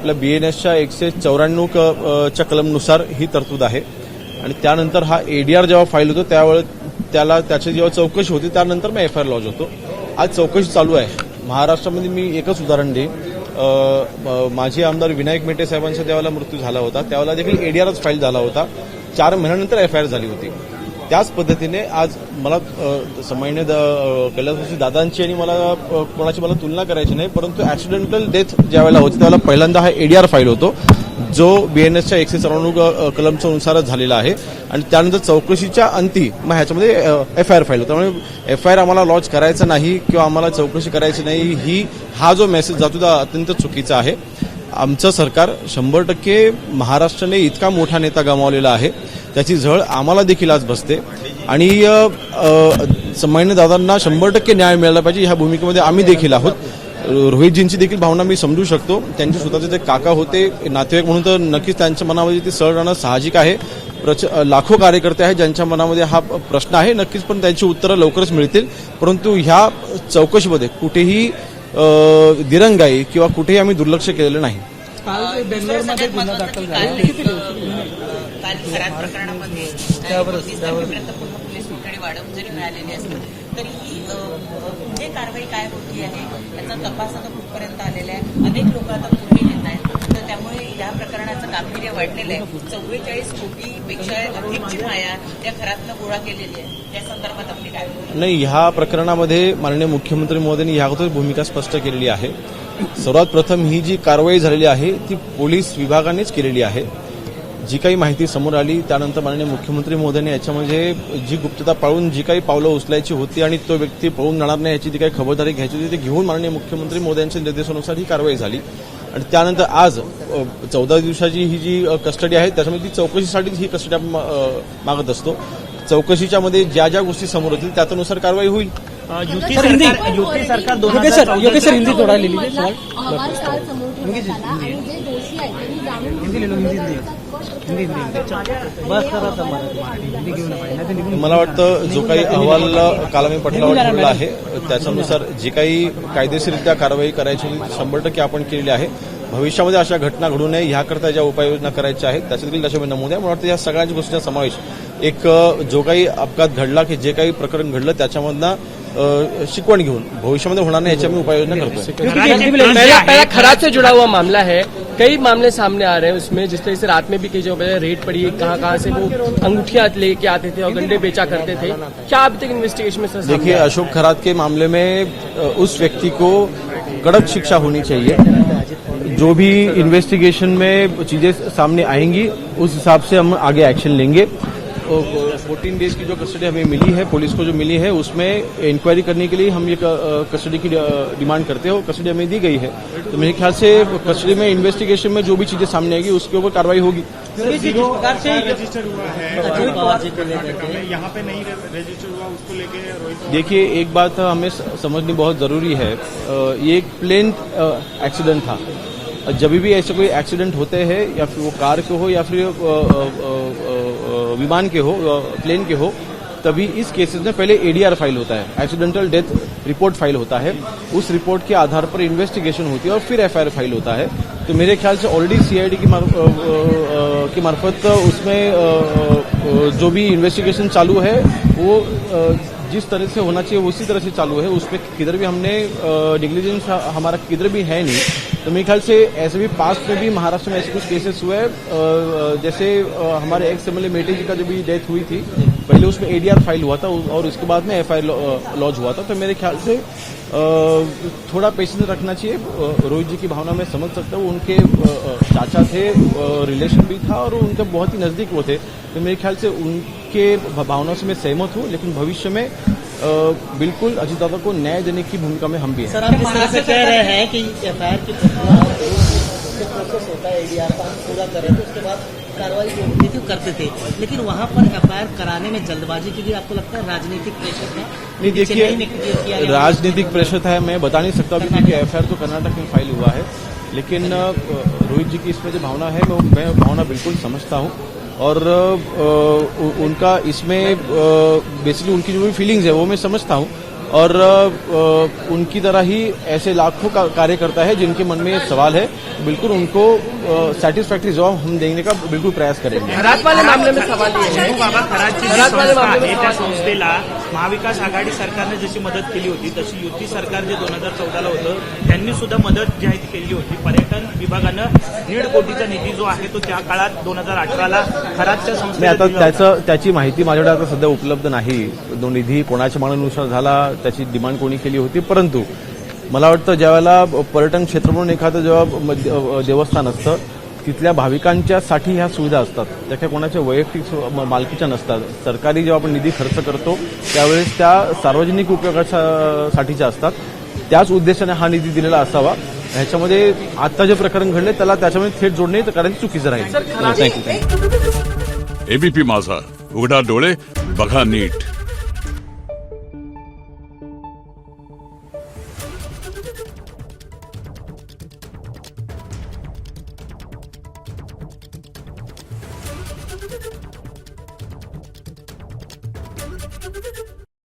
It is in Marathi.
आपल्या BNSच्या 194 च्या कलमनुसार ही तरतूद आहे आणि त्यानंतर हा ADR जेव्हा फाईल होतो त्यावेळेस त्याची जेव्हा चौकशी होती त्यानंतर मग FIR लॉज होतो. आज चौकशी चालू आहे महाराष्ट्रामध्ये. मी एकच उदाहरण देईन, माजी आमदार विनायक मेटे साहेबांचा ज्यावेळेला मृत्यू झाला होता त्यावेळेला देखील ADRच फाईल झाला होता. 4 महिन्यानंतर FIR झाली होती. त्याच पद्धतीने आज मला सामान्य कैलासवासी दादांची आणि कोणाची मला तुलना करायची नाही, परंतु ऍक्सिडेंटल डेथ ज्यावेळेला होती त्यावेळेला पहिल्यांदा हा ADR फाईल होतो जो BNSच्या 194 कलमच्या नुसारच झालेला आहे आणि त्यानंतर चौकशीच्या अंती मग ह्याच्यामध्ये FIR फाईल होतो. त्यामुळे FIR आम्हाला लॉन्च करायचा नाही किंवा आम्हाला चौकशी करायची नाही हा जो मेसेज जातो तो अत्यंत चुकीचा आहे. आमचं सरकार 100% महाराष्ट्राने इतका मोठा नेता गमावलेला आहे त्याची झळ आम्हाला देखील आज बसते आणि सामान्य दादांना 100% न्याय मिळाला पाहिजे ह्या भूमिकेमध्ये आम्ही देखील आहोत. रोहितजींची देखील भावना मी समजू शकतो. त्यांचे स्वतःचे ते काका होते, नातेवाईक म्हणून तर नक्कीच त्यांच्या मनामध्ये ते सळ राहणं साहजिक आहे. लाखो कार्यकर्ते आहेत ज्यांच्या मनामध्ये हा प्रश्न आहे नक्कीच, पण त्यांची उत्तरं लवकरच मिळतील. परंतु ह्या चौकशीमध्ये कुठेही दिरंगाई किंवा कुठेही आम्ही दुर्लक्ष केलेलं नाही. काल बेंगलोरमध्ये गुन्हा दाखल झाला प्रकरणामध्ये पोलीस कोठडी वाढवून जरी मिळालेली असली तरीही म्हणजे कारवाई काय होती आहे याचा तपास आता कुठपर्यंत आलेला आहे. अनेक लोक आता पुढे येत आहेत तर त्यामुळे या प्रकरणाचं गांभीर्य वाढलेलं आहे. 44 कोटीपेक्षा अधिकची माया त्या घरातनं गोळा केलेली आहे. त्या संदर्भात आपली काय नाही, ह्या प्रकरणामध्ये माननीय मुख्यमंत्री महोदयांनी ह्या अगोदर भूमिका स्पष्ट केलेली आहे. सर्वात प्रथम ही जी कारवाई झालेली आहे ती पोलीस विभागानेच केलेली आहे. जी काही माहिती समोर आली त्यानंतर माननीय मुख्यमंत्री महोदयांनी याच्यामध्ये जी गुप्तता पाळून जी काही पावलं उचलायची होती आणि तो व्यक्ती पळून जाणार नाही याची जी काही खबरदारी घ्यायची होती ते घेऊन माननीय मुख्यमंत्री महोदयांच्या निर्देशानुसार ही कारवाई झाली. आणि त्यानंतर आज 14 दिवसाची ही जी कस्टडी आहे त्याच्यामध्ये ती चौकशीसाठी ही कस्टडी आपण मागत असतो. चौकशीच्या मध्ये ज्या ज्या गोष्टी समोर येतील त्यानुसार कारवाई होईल. युती सरकार हिंदी थोड़ा ले लीजिए. मला वाटतं जो काही अहवाल काल आम्ही पटलावर ठेवला आहे त्याच्यानुसार जी काही कायदेशीररित्या कारवाई करायची 100% आपण केलेली आहे. भविष्यामध्ये अशा घटना घडू नये ह्याकरता ज्या उपाययोजना करायच्या आहेत त्याच्या देखील त्याच्यामध्ये नमूद आहे. मला वाटतं या सगळ्या गोष्टींचा समावेश एक जो काही अपघात घडला की जे काही प्रकरण घडलं त्याच्यामधनं शिकवण घेऊन भविष्यामध्ये होणार नाही याची आम्ही उपाययोजना करतो. पहला खराब से जुड़ा हुआ मामला है, कई मामले सामने आ रहे हैं उसमें. जिस तरह से रात में भी कई जगह रेड पड़ी है, कहाँ से वो अंगूठियां लेके आते थे और गंडे बेचा करते थे. क्या अभी तक इन्वेस्टिगेशन में देखिए, अशोक खरात के मामले में उस व्यक्ति को कड़क शिक्षा होनी चाहिए. जो भी इन्वेस्टिगेशन में चीजें सामने आएंगी उस हिसाब से हम आगे एक्शन लेंगे. 14 डेज की जो कस्टडी हमें मिली है, पुलिस को जो मिली है, उसमें इंक्वायरी करने के लिए हम ये कस्टडी की डिमांड करते हैं और कस्टडी हमें दी गई है. तो मेरे ख्याल से कस्टडी में इन्वेस्टिगेशन में जो भी चीजें सामने आएगी उसके ऊपर कार्रवाई होगी. रजिस्टर हुआ है यहाँ पे नहीं रजिस्टर हुआ उसको लेके. देखिए, एक बात हमें समझनी बहुत जरूरी है. ये एक प्लेन एक्सीडेंट था. जब भी ऐसे कोई एक्सीडेंट होते हैं या फिर वो कार के हो या फिर विमान के हो, प्लेन के हो, तभी इस केसेस में पहले ADR फाइल होता है, एक्सीडेंटल डेथ रिपोर्ट फाइल होता है. उस रिपोर्ट के आधार पर इन्वेस्टिगेशन होती है और फिर FIR फाइल होता है. तो मेरे ख्याल से ऑलरेडी CID की मार्फत उसमें जो भी इन्वेस्टिगेशन चालू है वो जिस तरह से होना चाहिए उसी तरह से चालू है. उसमें किधर भी हमने नेग्लिजेंस हमारा किधर भी है नहीं. तो मेरे ख्याल से ऐसे भी पास्ट में भी महाराष्ट्र में ऐसे कुछ केसेस हुए हैं. जैसे हमारे एक्स MLA मेटे जी का जो भी डेथ हुई थी पहले उसमें ADR फाइल हुआ था और उसके बाद में FIR लॉन्च हुआ था. तो मेरे ख्याल से थोड़ा पेशेंस रखना चाहिए. रोहित जी की भावना में समझ सकता हूँ. उनके चाचा थे, रिलेशन भी था और उनके बहुत ही नजदीक वो थे. तो मेरे ख्याल से उनके भावनाओं से मैं सहमत हूँ. लेकिन भविष्य में बिल्कुल अजीत दादा को न्याय देने की भूमिका में हम भी हैं. सर, आप इस तरह से कह रहे हैं कि FIR की प्रोसेस होता है ADR का, हम पूरा करें तो उसके बाद कार्रवाई जो होती थी करते थे, लेकिन वहाँ पर FIR कराने में जल्दबाजी की भी आपको लगता है राजनीतिक प्रेशर है? नहीं, देखिए, राजनीतिक प्रेशर है मैं बता नहीं सकता अभी क्योंकि FIR तो कर्नाटक में फाइल हुआ है. लेकिन रोहित जी की इसमें जो भावना है मैं भावना बिल्कुल समझता हूँ और उनका इसमें बेसिकली उनकी जो भी फीलिंग्स है वो मैं समझता हूँ. और उनकी तरह ही ऐसे लाखों कार्यकर्ता है जिनके मन में ये सवाल है। बिल्कुल उनको सैटिस्फैक्टरी जवाब हम देने का बिल्कुल प्रयास करेंगे। खरात वाले मामले में सवाल ये है, बाबा खरातची जी खरात वाले संस्था मामले में आहे त्या सवाल ये है। संस्थेला महाविकास आघाडी सरकारने जशी मदत केली होती तशी युती सरकार जे 2014ला होतं त्यांनी सुद्धा मदत जी आहे ती केली होती। पर्यटन विभागानं 1.5 कोटीचा निधी जो आहे तो त्या काळात 2018ला खरातच्या नाही, संस्थेला आता दिला होता। त्याची माहिती माझ्याकडे आता सध्या उपलब्ध नाही। निधी कोणाच्या मागणीनुसार झाला, त्याची डिमांड कोणी केली होती, परंतु मला वाटतं ज्यावेळेला पर्यटन क्षेत्र म्हणून एखादं जेव्हा देवस्थान असतं तिथल्या भाविकांच्यासाठी ह्या सुविधा असतात, त्या काही कोणाच्या वैयक्तिक मालकीच्या नसतात। सरकारी जेव्हा आपण निधी खर्च करतो त्यावेळेस त्या सार्वजनिक उपयोगासाठीच्या असतात। त्याच उद्देशाने हा निधी दिलेला असावा। ह्याच्यामध्ये आता जे प्रकरण घडले त्याला त्याच्यामध्ये थेट जोडणे कारण चुकीचं राहील। थँक्यू। एबीपी माझा, उघडा डोळे बघा नीट।